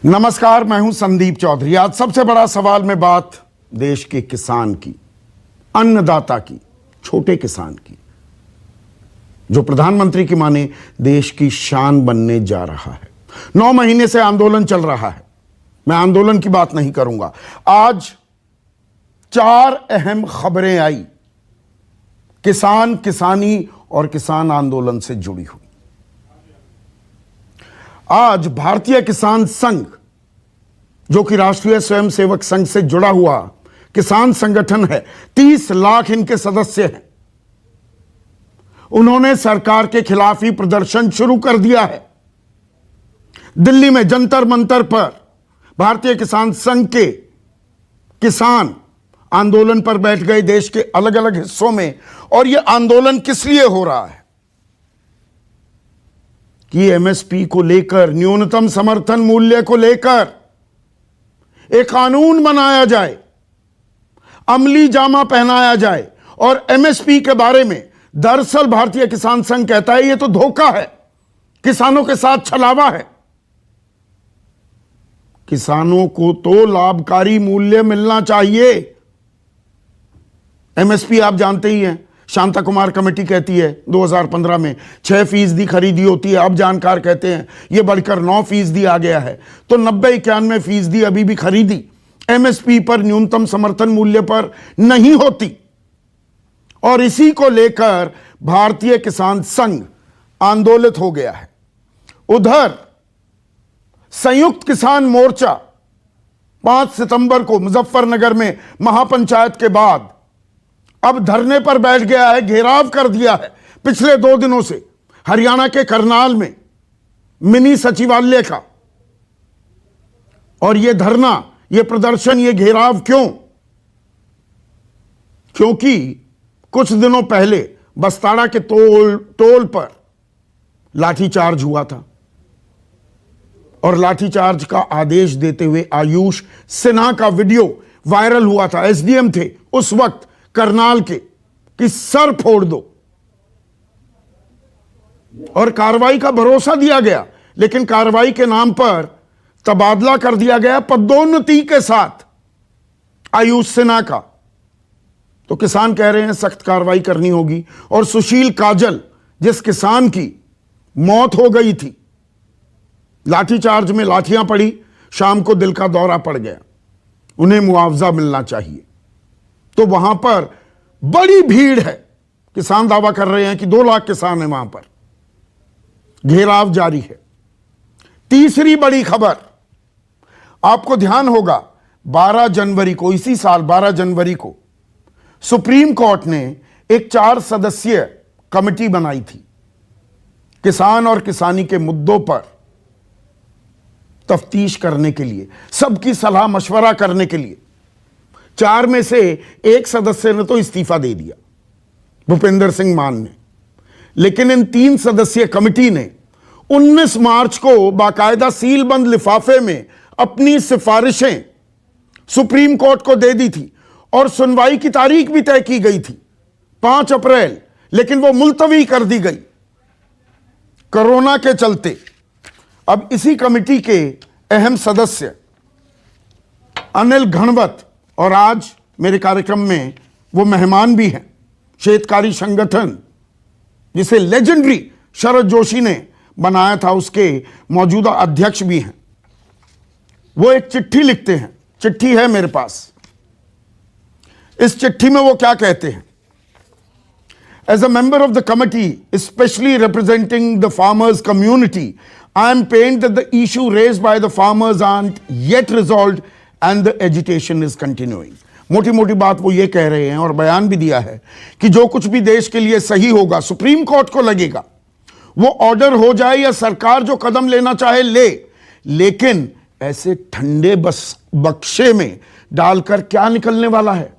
नमस्कार, मैं हूं संदीप चौधरी। आज सबसे बड़ा सवाल में बात देश के किसान की, अन्नदाता की, छोटे किसान की, जो प्रधानमंत्री की माने देश की शान बनने जा रहा है। 9 महीने से आंदोलन चल रहा है। मैं आंदोलन की बात नहीं करूंगा। आज 4 अहम खबरें आई किसान, किसानी और किसान आंदोलन से जुड़ी हुई। आज भारतीय किसान संघ, जो कि राष्ट्रीय स्वयंसेवक संघ से जुड़ा हुआ किसान संगठन है, 30 लाख इनके सदस्य हैं। उन्होंने सरकार के खिलाफ ही प्रदर्शन शुरू कर दिया है। दिल्ली में जंतर मंतर पर भारतीय किसान संघ के किसान आंदोलन पर बैठ गए देश के अलग अलग हिस्सों में। और यह आंदोलन किस लिए हो रहा है कि एमएसपी को लेकर, न्यूनतम समर्थन मूल्य को लेकर एक कानून बनाया जाए, अमली जामा पहनाया जाए। और एमएसपी के बारे में दरअसल भारतीय किसान संघ कहता है यह तो धोखा है, किसानों के साथ छलावा है। किसानों को तो लाभकारी मूल्य मिलना चाहिए। एमएसपी आप जानते ही हैं, शांता कुमार कमेटी कहती है 2015 में 6% खरीदी होती है। अब जानकार कहते हैं यह बढ़कर 9% आ गया है। तो 90-91% अभी भी खरीदी एमएसपी पर, न्यूनतम समर्थन मूल्य पर नहीं होती। और इसी को लेकर भारतीय किसान संघ आंदोलित हो गया है। उधर संयुक्त किसान मोर्चा 5 सितंबर को मुजफ्फरनगर में महापंचायत के बाद अब धरने पर बैठ गया है, घेराव कर दिया है पिछले 2 दिनों से हरियाणा के करनाल में मिनी सचिवालय का। और यह धरना, यह प्रदर्शन, यह घेराव क्यों? क्योंकि कुछ दिनों पहले बस्ताड़ा के टोल पर लाठीचार्ज हुआ था और लाठीचार्ज का आदेश देते हुए आयुष सिन्हा का वीडियो वायरल हुआ था। एसडीएम थे उस वक्त करनाल के कि सर फोड़ दो, और कार्रवाई का भरोसा दिया गया। लेकिन कार्रवाई के नाम पर तबादला कर दिया गया पदोन्नति के साथ आयुष सिन्हा का। तो किसान कह रहे हैं सख्त कार्रवाई करनी होगी। और सुशील काजल, जिस किसान की मौत हो गई थी, लाठीचार्ज में लाठियां पड़ी, शाम को दिल का दौरा पड़ गया, उन्हें मुआवजा मिलना चाहिए। तो वहां पर बड़ी भीड़ है। किसान दावा कर रहे हैं कि 2 लाख किसान हैं वहां पर। घेराव जारी है। तीसरी बड़ी खबर, आपको ध्यान होगा 12 जनवरी को, इसी साल 12 जनवरी को सुप्रीम कोर्ट ने एक 4 सदस्यीय कमेटी बनाई थी किसान और किसानी के मुद्दों पर तफ्तीश करने के लिए, सबकी सलाह मशवरा करने के लिए। 4 में से एक सदस्य ने तो इस्तीफा दे दिया, भूपेंद्र सिंह मान ने। लेकिन इन 3 सदस्यीय कमेटी ने 19 मार्च को बाकायदा सीलबंद लिफाफे में अपनी सिफारिशें सुप्रीम कोर्ट को दे दी थी और सुनवाई की तारीख भी तय की गई थी 5 अप्रैल, लेकिन वो मुलतवी कर दी गई कोरोना के चलते। अब इसी कमेटी के अहम सदस्य अनिल घनवत, और आज मेरे कार्यक्रम में वो मेहमान भी हैं, शेतकारी संगठन जिसे लेजेंडरी शरद जोशी ने बनाया था, उसके मौजूदा अध्यक्ष भी हैं। वो एक चिट्ठी लिखते हैं, चिट्ठी है मेरे पास। इस चिट्ठी में वो क्या कहते हैं? As a member of the committee specially representing the farmers community, I am pained that the issue raised by the farmers aren't yet resolved and the agitation is continuing. मोटी मोटी बात वो ये कह रहे हैं और बयान भी दिया है कि जो कुछ भी देश के लिए सही होगा, सुप्रीम कोर्ट को लगेगा, वो ऑर्डर हो जाए या सरकार जो कदम लेना चाहे ले, लेकिन ऐसे ठंडे बक्से में डालकर क्या निकलने वाला है?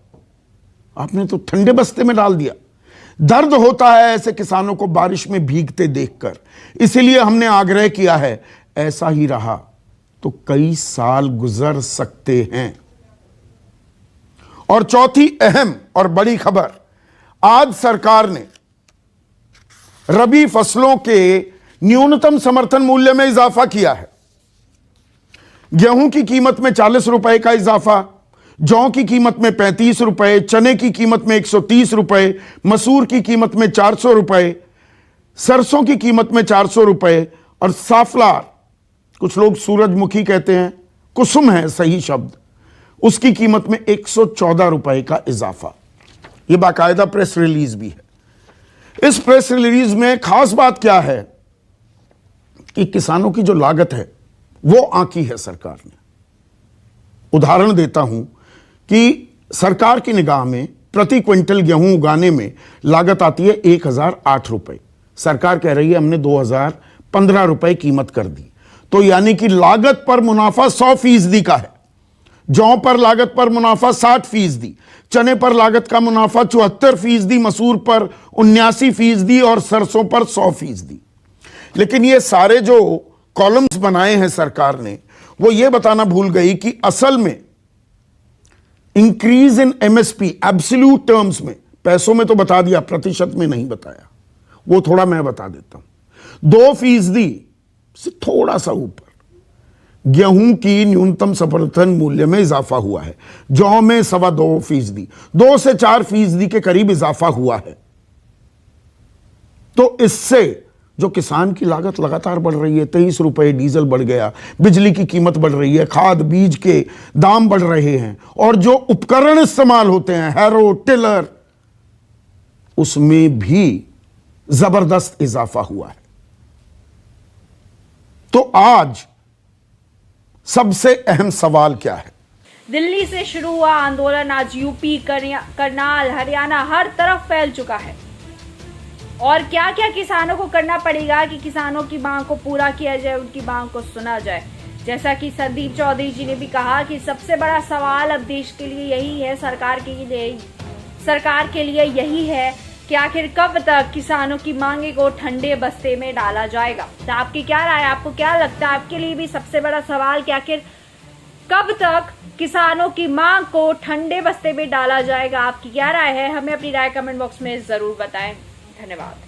आपने तो ठंडे बस्ते में डाल दिया। दर्द होता है ऐसे किसानों को बारिश में भीगते देखकर। इसीलिए हमने आग्रह किया है, ऐसा ही रहा तो कई साल गुजर सकते हैं। और चौथी अहम और बड़ी खबर, आज सरकार ने रबी फसलों के न्यूनतम समर्थन मूल्य में इजाफा किया है। गेहूं की कीमत में 40 रुपए का इजाफा, जौ की कीमत में 35 रुपए, चने की कीमत में 130 रुपए, मसूर की कीमत में 400 रुपए, सरसों की कीमत में 400 रुपए और साफलार, कुछ लोग सूरजमुखी कहते हैं, कुसुम है सही शब्द, उसकी कीमत में 114 रुपए का इजाफा। यह बाकायदा प्रेस रिलीज भी है। इस प्रेस रिलीज में खास बात क्या है कि किसानों की जो लागत है वो आंकी है सरकार ने। उदाहरण देता हूं कि सरकार की निगाह में प्रति क्विंटल गेहूं उगाने में लागत आती है 1008 रुपए। सरकार कह रही है हमने 2015 रुपए कीमत कर दी, तो यानी कि लागत पर मुनाफा 100% का है। जौ पर लागत पर मुनाफा 60%, चने पर लागत का मुनाफा 74%, मसूर पर 79% और सरसों पर 100%। लेकिन ये सारे जो कॉलम्स बनाए हैं सरकार ने, वो ये बताना भूल गई कि असल में increase in MSP absolute terms में, पैसों में तो बता दिया, प्रतिशत में नहीं बताया, वो थोड़ा मैं बता देता हूं। 2% से थोड़ा सा ऊपर गेहूं की न्यूनतम समर्थन मूल्य में इजाफा हुआ है। जौ में 2.25%, 2 से 4% के करीब इजाफा हुआ है। तो इससे जो किसान की लागत लगातार बढ़ रही है, 23 रुपए डीजल बढ़ गया, बिजली की कीमत बढ़ रही है, खाद बीज के दाम बढ़ रहे हैं, और जो उपकरण इस्तेमाल होते हैं, हैरो, टिलर, उसमें भी जबरदस्त इजाफा हुआ है। तो आज सबसे अहम सवाल क्या है? दिल्ली से शुरू हुआ आंदोलन आज यूपी, करनाल, हरियाणा हर तरफ फैल चुका है। और क्या क्या किसानों को करना पड़ेगा कि किसानों की मांग को पूरा किया जाए, उनकी मांग को सुना जाए। जैसा कि संदीप चौधरी जी ने भी कहा कि सबसे बड़ा सवाल अब देश के लिए यही है, सरकार के लिए यही है कि आखिर कब तक किसानों की मांगे को ठंडे बस्ते में डाला जाएगा। तो आपकी क्या राय है? आपको क्या लगता है, आपके लिए भी सबसे बड़ा सवाल कि आखिर कब तक किसानों की मांग को ठंडे बस्ते में डाला जाएगा? आपकी क्या राय है? हमें अपनी राय कमेंट बॉक्स में जरूर बताएं। धन्यवाद।